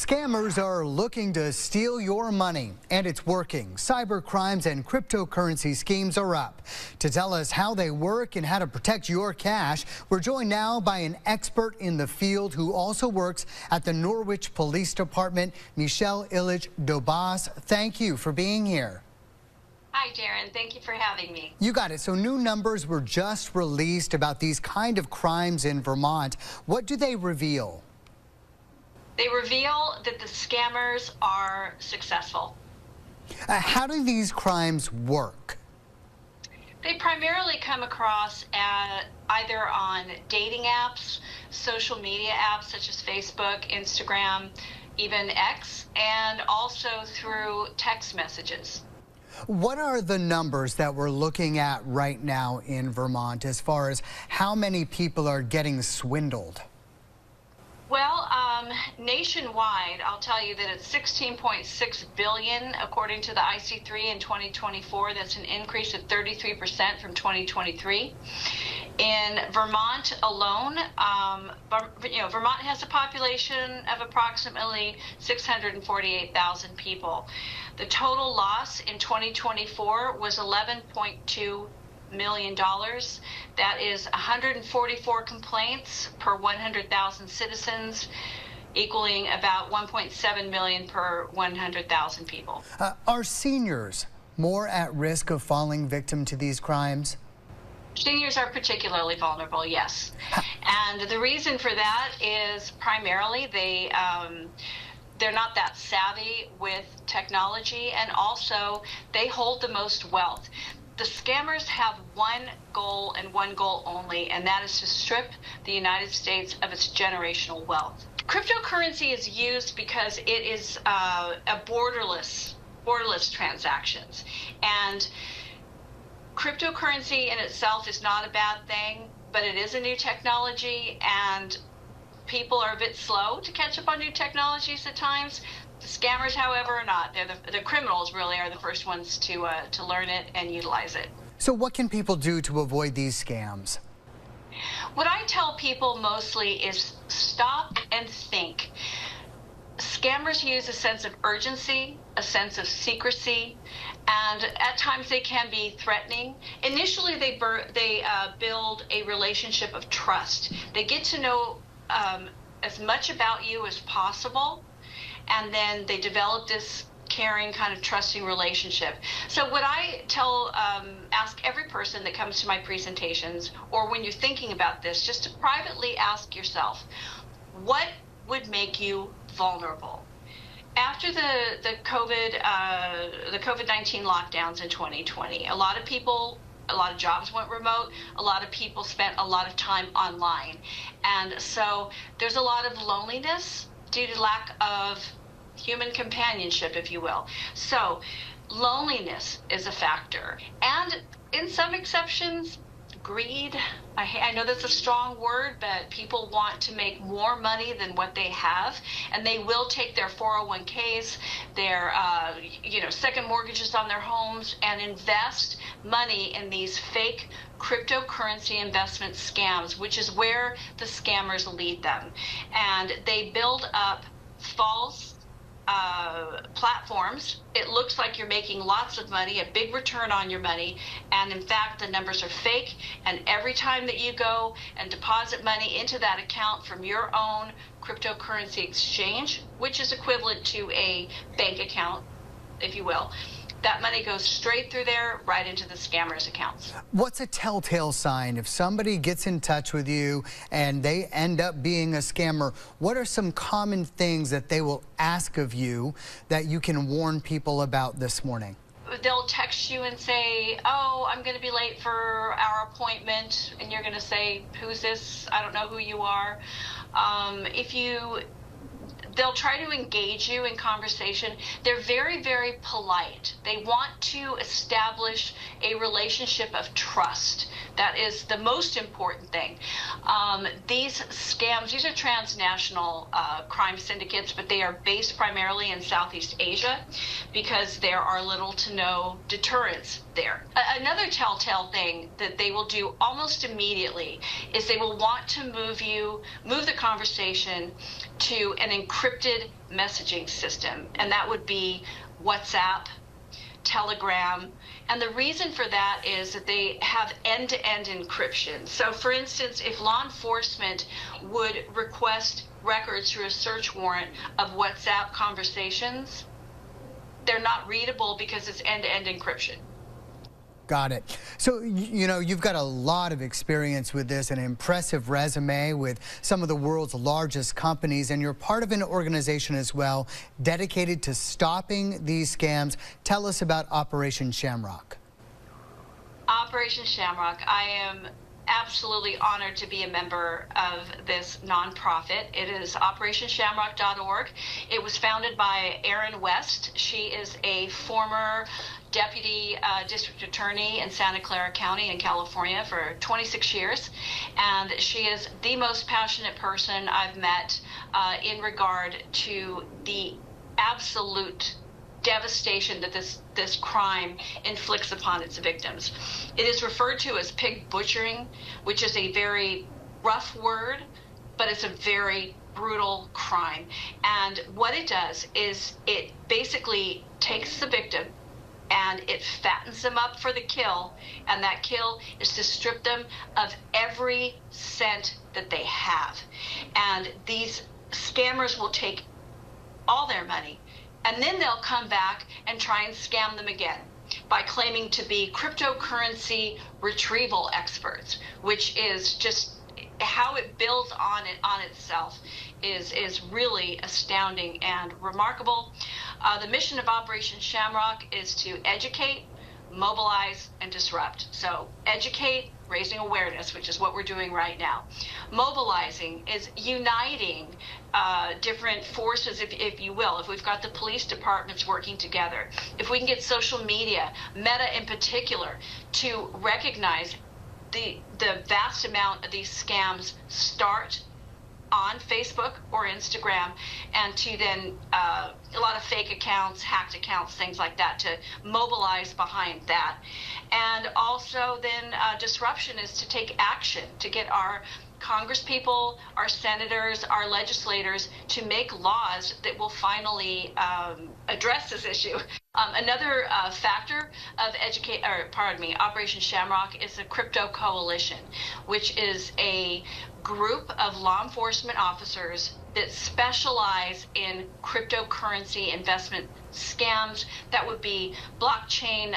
Scammers are looking to steal your money, and it's working. Cyber crimes and cryptocurrency schemes are up. To tell us how they work and how to protect your cash, we're joined now by an expert in the field who also works at the Norwich Police Department, Michele Ilich-Daubas. Thank you for being here. Hi, Darren. Thank you for having me. You got it. So new numbers were just released about these kind of crimes in Vermont. What do they reveal? They reveal that the scammers are successful. How do these crimes work? They primarily come across either on dating apps, social media apps such as Facebook, Instagram, even X, and also through text messages. What are the numbers that we're looking at right now in Vermont as far as how many people are getting swindled? Well, nationwide, I'll tell you that it's 16.6 billion according to the IC3 in 2024. That's an increase of 33% from 2023. In Vermont alone, Vermont has a population of approximately 648,000 people. The total loss in 2024 was $11.2 million. That is 144 complaints per 100,000 citizens, equaling about 1.7 million per 100,000 people. Are seniors more at risk of falling victim to these crimes? Seniors are particularly vulnerable, yes. And the reason for that is primarily they're not that savvy with technology, and also they hold the most wealth. The scammers have one goal and one goal only, and that is to strip the United States of its generational wealth. Cryptocurrency is used because it is a borderless transactions. And cryptocurrency in itself is not a bad thing, but it is a new technology, and people are a bit slow to catch up on new technologies at times. The scammers, however, are not. The criminals really are the first ones to learn it and utilize it. So what can people do to avoid these scams? What I tell people mostly is stop and think. Scammers use a sense of urgency, a sense of secrecy, and at times they can be threatening. Initially, they build a relationship of trust. They get to know as much about you as possible, and then they develop this caring, kind of trusting relationship. So what I ask every person that comes to my presentations, or when you're thinking about this, just to privately ask yourself, what would make you vulnerable? After the COVID-19 lockdowns in 2020, a lot of jobs went remote. A lot of people spent a lot of time online. And so there's a lot of loneliness due to lack of human companionship, if you will. So loneliness is a factor. And in some exceptions, greed. I know that's a strong word, but people want to make more money than what they have, and they will take their 401ks, their second mortgages on their homes, and invest money in these fake cryptocurrency investment scams, which is where the scammers lead them. And they build up false platforms. It looks like you're making lots of money, a big return on your money, and in fact the numbers are fake, and every time that you go and deposit money into that account from your own cryptocurrency exchange, which is equivalent to a bank account, if you will, that money goes straight through there, right into the scammers' accounts. What's a telltale sign if somebody gets in touch with you and they end up being a scammer? What are some common things that they will ask of you that you can warn people about this morning? They'll text you and say, oh, I'm going to be late for our appointment, and you're going to say, who's this? I don't know who you are. They'll try to engage you in conversation. They're very, very polite. They want to establish a relationship of trust. That is the most important thing. These scams, these are transnational crime syndicates, but they are based primarily in Southeast Asia because there are little to no deterrents there. Another telltale thing that they will do almost immediately is they will want to move the conversation to an encrypted messaging system, and that would be WhatsApp, Telegram. And the reason for that is that they have end-to-end encryption. So for instance, if law enforcement would request records through a search warrant of WhatsApp conversations, they're not readable because it's end-to-end encryption. Got it. So, you know, you've got a lot of experience with this, an impressive resume with some of the world's largest companies, and you're part of an organization as well dedicated to stopping these scams. Tell us about Operation Shamrock. Operation Shamrock. I am absolutely honored to be a member of this nonprofit. It is operationshamrock.org. It was founded by Erin West. She is a former deputy district attorney in Santa Clara County in California for 26 years, and she is the most passionate person I've met in regard to the absolute devastation that this crime inflicts upon its victims. It is referred to as pig butchering, which is a very rough word, but it's a very brutal crime. And what it does is it basically takes the victim and it fattens them up for the kill, and that kill is to strip them of every cent that they have. And these scammers will take all their money, and then they'll come back and try and scam them again by claiming to be cryptocurrency retrieval experts, which is just how it builds on itself is really astounding and remarkable. The mission of Operation Shamrock is to educate, mobilize, and disrupt. So educate, raising awareness, which is what we're doing right now. Mobilizing is uniting different forces, if you will. If we've got the police departments working together, if we can get social media, Meta in particular, to recognize the vast amount of these scams start on Facebook or Instagram, and to then a lot of fake accounts, hacked accounts, things like that, to mobilize behind that. And also then disruption is to take action, to get our congresspeople, our senators, our legislators to make laws that will finally address this issue. Another factor of Operation Shamrock is the Crypto Coalition, which is a group of law enforcement officers that specialize in cryptocurrency investment scams. That would be blockchain,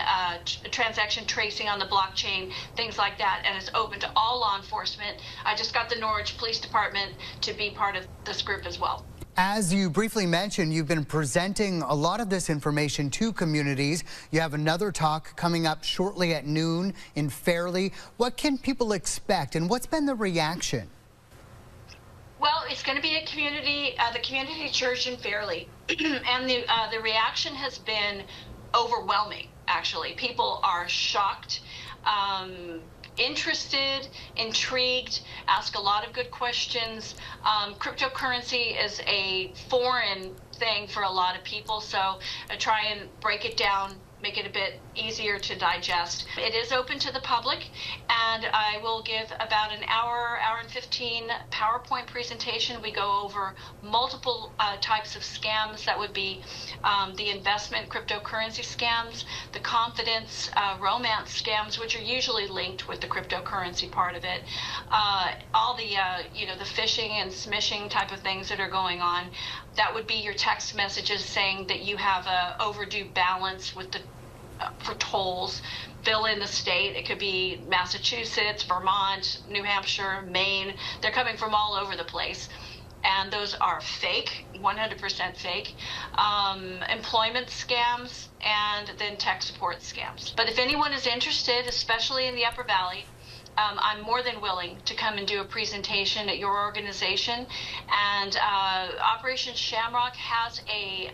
transaction tracing on the blockchain, things like that, and it's open to all law enforcement. I just got the Norwich Police Department to be part of this group as well. As you briefly mentioned, you've been presenting a lot of this information to communities. You have another talk coming up shortly at noon in Fairleigh. What can people expect, and what's been the reaction? Well, it's going to be a community, the community church in Fairleigh, and the reaction has been overwhelming, actually. People are shocked, interested, intrigued, ask a lot of good questions. Cryptocurrency is a foreign thing for a lot of people, so I try and break it down, make it a bit easier to digest. It is open to the public, and I will give about an hour and 15 PowerPoint presentation. We go over multiple types of scams. That would be the investment cryptocurrency scams, the confidence romance scams, which are usually linked with the cryptocurrency part of it, all the the phishing and smishing type of things that are going on. That would be your text messages saying that you have a overdue balance with the for tolls. Fill in the state. It could be Massachusetts, Vermont, New Hampshire, Maine. They're coming from all over the place, and those are fake, 100% fake. Employment scams, and then tech support scams. But if anyone is interested, especially in the Upper Valley, I'm more than willing to come and do a presentation at your organization. And Operation Shamrock has a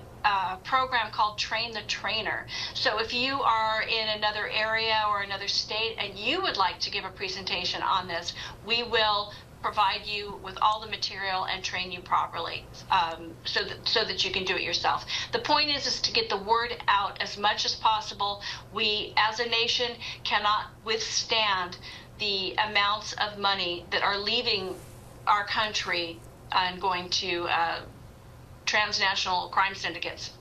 program called Train the Trainer. So if you are in another area or another state and you would like to give a presentation on this, we will provide you with all the material and train you properly, so that you can do it yourself. The point is to get the word out as much as possible. We, as a nation, cannot withstand the amounts of money that are leaving our country and going to transnational crime syndicates.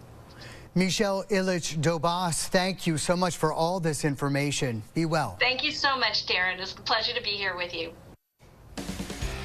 Michele Ilich-Daubas, thank you so much for all this information. Be well. Thank you so much, Darren. It's a pleasure to be here with you.